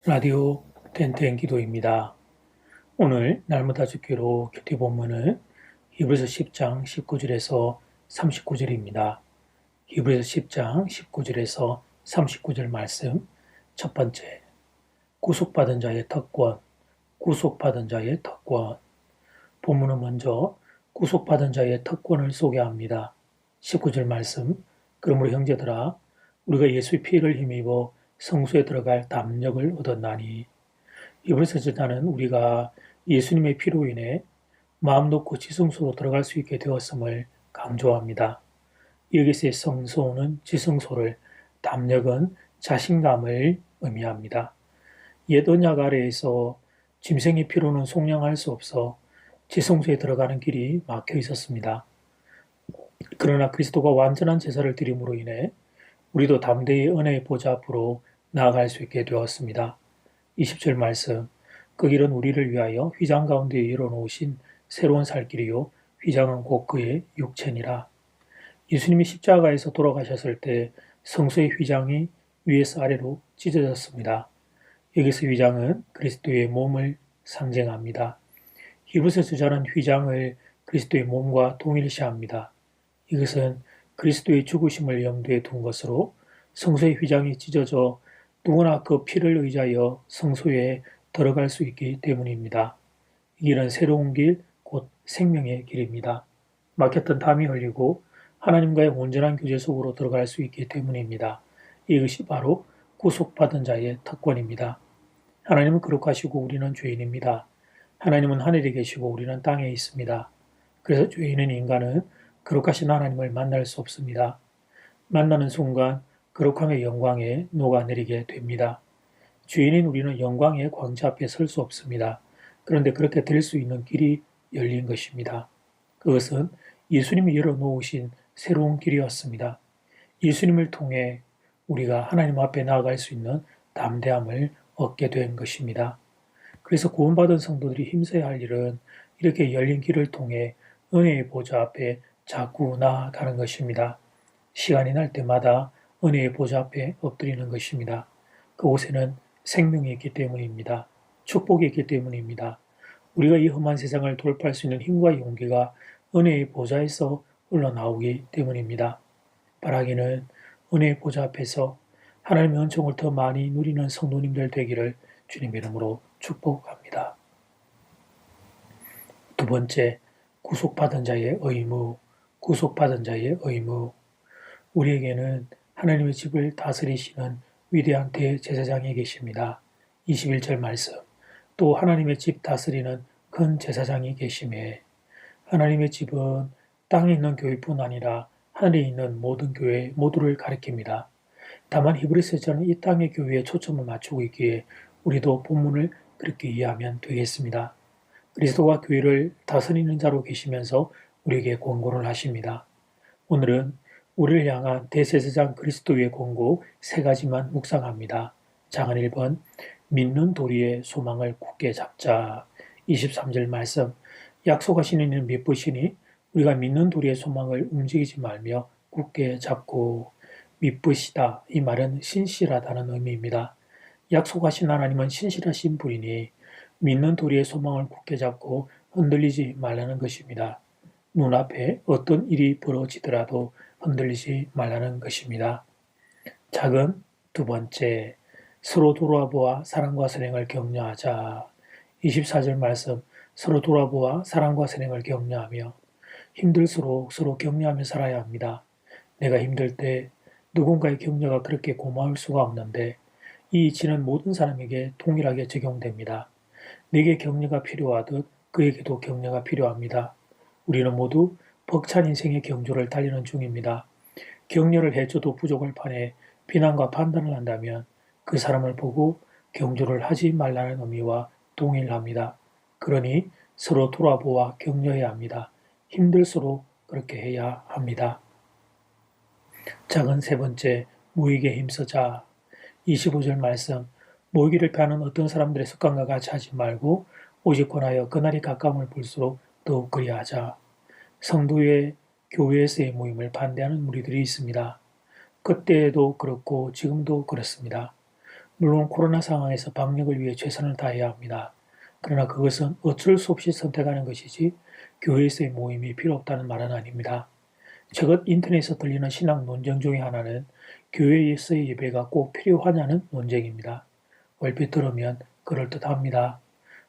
라디오 텐텐 기도입니다. 오늘 날마다 죽기로 큐티 본문은 히브리서 10장 19절에서 39절입니다. 히브리서 10장 19절에서 39절 말씀. 첫 번째, 구속받은 자의 특권. 구속받은 자의 특권. 본문은 먼저 구속받은 자의 특권을 소개합니다. 19절 말씀. 그러므로 형제들아, 우리가 예수의 피를 힘입어 성소에 들어갈 담력을 얻었나니. 이번에 저자는 우리가 예수님의 피로 인해 마음 놓고 지성소로 들어갈 수 있게 되었음을 강조합니다. 여기서의 성소는 지성소를, 담력은 자신감을 의미합니다. 옛 언약 아래에서 짐승의 피로는 속량할 수 없어 지성소에 들어가는 길이 막혀 있었습니다. 그러나 그리스도가 완전한 제사를 드림으로 인해 우리도 담대히 은혜의 보좌 앞으로 나아갈 수 있게 되었습니다. 20절 말씀. 그 길은 우리를 위하여 휘장 가운데 열어놓으신 새로운 살 길이요 휘장은 곧 그의 육체니라. 예수님이 십자가에서 돌아가셨을 때 성소의 휘장이 위에서 아래로 찢어졌습니다. 여기서 휘장은 그리스도의 몸을 상징합니다. 히브리서 저자는 휘장을 그리스도의 몸과 동일시합니다. 이것은 그리스도의 죽으심을 염두에 둔 것으로 성소의 휘장이 찢어져 누구나 그 피를 의지하여 성소에 들어갈 수 있기 때문입니다. 이 길은 새로운 길, 곧 생명의 길입니다. 막혔던 담이 흘리고 하나님과의 온전한 교제 속으로 들어갈 수 있기 때문입니다. 이것이 바로 구속받은 자의 특권입니다. 하나님은 거룩하시고 우리는 죄인입니다. 하나님은 하늘에 계시고 우리는 땅에 있습니다. 그래서 죄인인 인간은 거룩하신 하나님을 만날 수 없습니다. 만나는 순간 거룩함의 영광에 녹아내리게 됩니다. 죄인인 우리는 영광의 광채 앞에 설 수 없습니다. 그런데 그렇게 될 수 있는 길이 열린 것입니다. 그것은 예수님이 열어놓으신 새로운 길이었습니다. 예수님을 통해 우리가 하나님 앞에 나아갈 수 있는 담대함을 얻게 된 것입니다. 그래서 구원받은 성도들이 힘써야 할 일은 이렇게 열린 길을 통해 은혜의 보좌 앞에 자꾸 나아가는 것입니다. 시간이 날 때마다 은혜의 보좌 앞에 엎드리는 것입니다. 그곳에는 생명이 있기 때문입니다. 축복이 있기 때문입니다. 우리가 이 험한 세상을 돌파할 수 있는 힘과 용기가 은혜의 보좌에서 흘러나오기 때문입니다. 바라기는 은혜의 보좌 앞에서 하나님의 은총을 더 많이 누리는 성도님들 되기를 주님 이름으로 축복합니다. 두 번째, 구속받은 자의 의무. 구속받은 자의 의무. 우리에게는 하나님의 집을 다스리시는 위대한 대제사장이 계십니다. 21절 말씀. 또 하나님의 집 다스리는 큰 제사장이 계시매. 하나님의 집은 땅에 있는 교회뿐 아니라 하늘에 있는 모든 교회 모두를 가리킵니다. 다만 히브리서에서는 이 땅의 교회에 초점을 맞추고 있기에 우리도 본문을 그렇게 이해하면 되겠습니다. 그리스도가 교회를 다스리는 자로 계시면서 우리에게 권고를 하십니다. 오늘은 우리를 향한 대제사장 그리스도의 권고 세 가지만 묵상합니다. 장은 1번, 믿는 도리의 소망을 굳게 잡자. 23절 말씀, 약속하신 이는 믿으시니 우리가 믿는 도리의 소망을 움직이지 말며 굳게 잡고. 믿으시다, 이 말은 신실하다는 의미입니다. 약속하신 하나님은 신실하신 분이니 믿는 도리의 소망을 굳게 잡고 흔들리지 말라는 것입니다. 눈앞에 어떤 일이 벌어지더라도 흔들리지 말라는 것입니다. 작은 두 번째, 서로 돌아보아 사랑과 선행을 격려하자. 24절 말씀, 서로 돌아보아 사랑과 선행을 격려하며. 힘들수록 서로 격려하며 살아야 합니다. 내가 힘들 때 누군가의 격려가 그렇게 고마울 수가 없는데 이 이치는 모든 사람에게 동일하게 적용됩니다. 내게 격려가 필요하듯 그에게도 격려가 필요합니다. 우리는 모두 벅찬 인생의 경주를 달리는 중입니다. 격려를 해줘도 부족할 판에 비난과 판단을 한다면 그 사람을 보고 경주를 하지 말라는 의미와 동일합니다. 그러니 서로 돌아보아 격려해야 합니다. 힘들수록 그렇게 해야 합니다. 작은 세 번째, 모이게 힘쓰자. 25절 말씀, 모이기를 피하는 어떤 사람들의 습관과 같이 하지 말고 오직 권하여 그날이 가까움을 볼수록 더욱 그리하자. 성도의 교회에서의 모임을 반대하는 무리들이 있습니다. 그때에도 그렇고 지금도 그렇습니다. 물론 코로나 상황에서 방역을 위해 최선을 다해야 합니다. 그러나 그것은 어쩔 수 없이 선택하는 것이지 교회에서의 모임이 필요 없다는 말은 아닙니다. 최근 인터넷에서 들리는 신학 논쟁 중의 하나는 교회에서의 예배가 꼭 필요하냐는 논쟁입니다. 얼핏 들으면 그럴듯합니다.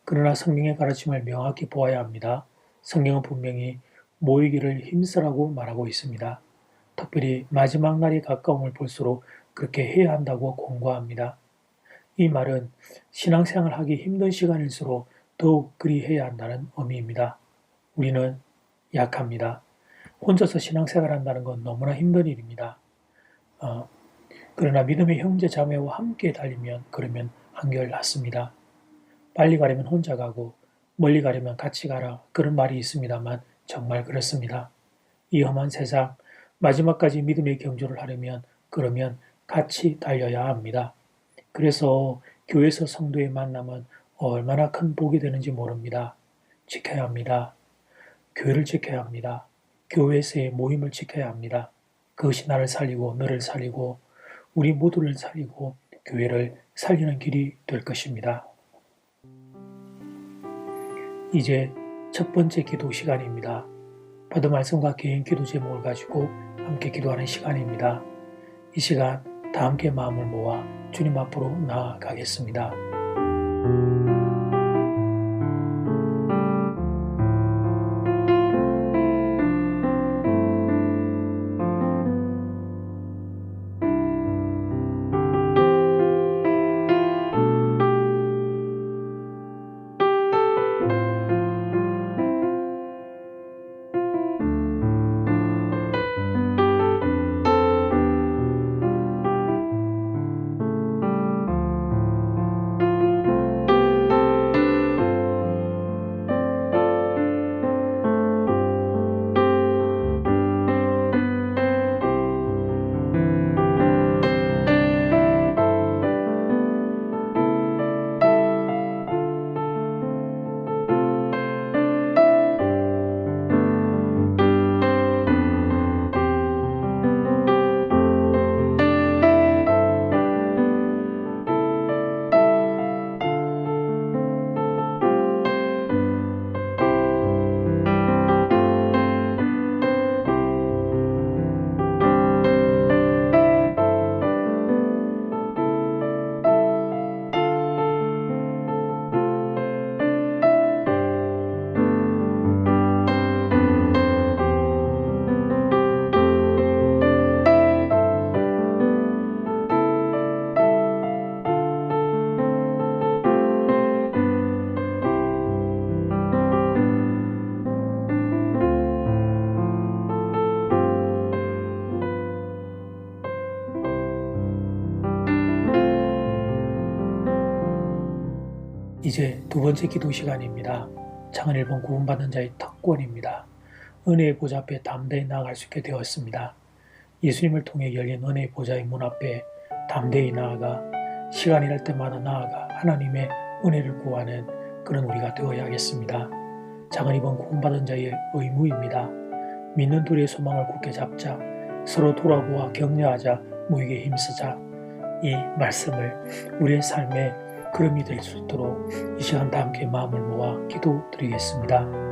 그러나 성경의 가르침을 명확히 보아야 합니다. 성경은 분명히 모이기를 힘쓰라고 말하고 있습니다. 특별히 마지막 날이 가까움을 볼수록 그렇게 해야 한다고 권고합니다. 이 말은 신앙생활 하기 힘든 시간일수록 더욱 그리해야 한다는 의미입니다. 우리는 약합니다. 혼자서 신앙생활 한다는 건 너무나 힘든 일입니다. 그러나 믿음의 형제 자매와 함께 달리면 그러면 한결 낫습니다. 빨리 가려면 혼자 가고 멀리 가려면 같이 가라 그런 말이 있습니다만 정말 그렇습니다. 이 험한 세상 마지막까지 믿음의 경주를 하려면 그러면 같이 달려야 합니다. 그래서 교회에서 성도의 만남은 얼마나 큰 복이 되는지 모릅니다. 지켜야 합니다. 교회를 지켜야 합니다. 교회에서의 모임을 지켜야 합니다. 그것이 나를 살리고 너를 살리고 우리 모두를 살리고 교회를 살리는 길이 될 것입니다. 이제 첫 번째 기도 시간입니다. 받은 말씀과 개인 기도 제목을 가지고 함께 기도하는 시간입니다. 이 시간 다 함께 마음을 모아 주님 앞으로 나아가겠습니다. 이제 두 번째 기도 시간입니다. 창은 1번 구원받은 자의 특권입니다. 은혜의 보좌 앞에 담대히 나아갈 수 있게 되었습니다. 예수님을 통해 열린 은혜의 보좌의 문 앞에 담대히 나아가 시간이 날 때마다 나아가 하나님의 은혜를 구하는 그런 우리가 되어야겠습니다. 창은 2번 구원받은 자의 의무입니다. 믿는 둘의 소망을 굳게 잡자. 서로 돌아보아 격려하자. 모이게 힘쓰자. 이 말씀을 우리의 삶에 그름이 될 수 있도록 이 시간 다 함께 마음을 모아 기도드리겠습니다.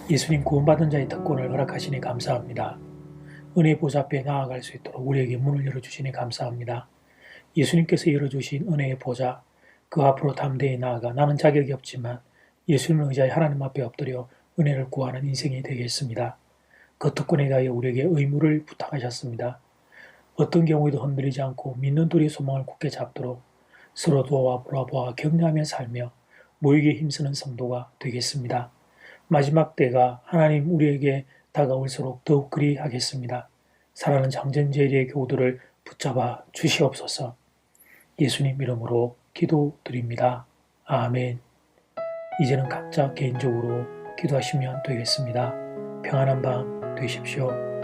예수님 구원받은 자의 특권을 허락하시니 감사합니다. 은혜 보좌 앞에 나아갈 수 있도록 우리에게 문을 열어주시니 감사합니다. 예수님께서 열어주신 은혜의 보좌, 그 앞으로 담대히 나아가 나는 자격이 없지만 예수님을 의지하여 하나님 앞에 엎드려 은혜를 구하는 인생이 되겠습니다. 그 특권에 대하여 우리에게 의무를 부탁하셨습니다. 어떤 경우에도 흔들리지 않고 믿는 둘이 소망을 굳게 잡도록 서로 도와 보아보아 격려하며 살며 모이게 힘쓰는 성도가 되겠습니다. 마지막 때가 하나님 우리에게 다가올수록 더욱 그리하겠습니다. 사랑하는 장전제리의 교우들을 붙잡아 주시옵소서. 예수님 이름으로 기도드립니다. 아멘. 이제는 각자 개인적으로 기도하시면 되겠습니다. 평안한 밤 되십시오.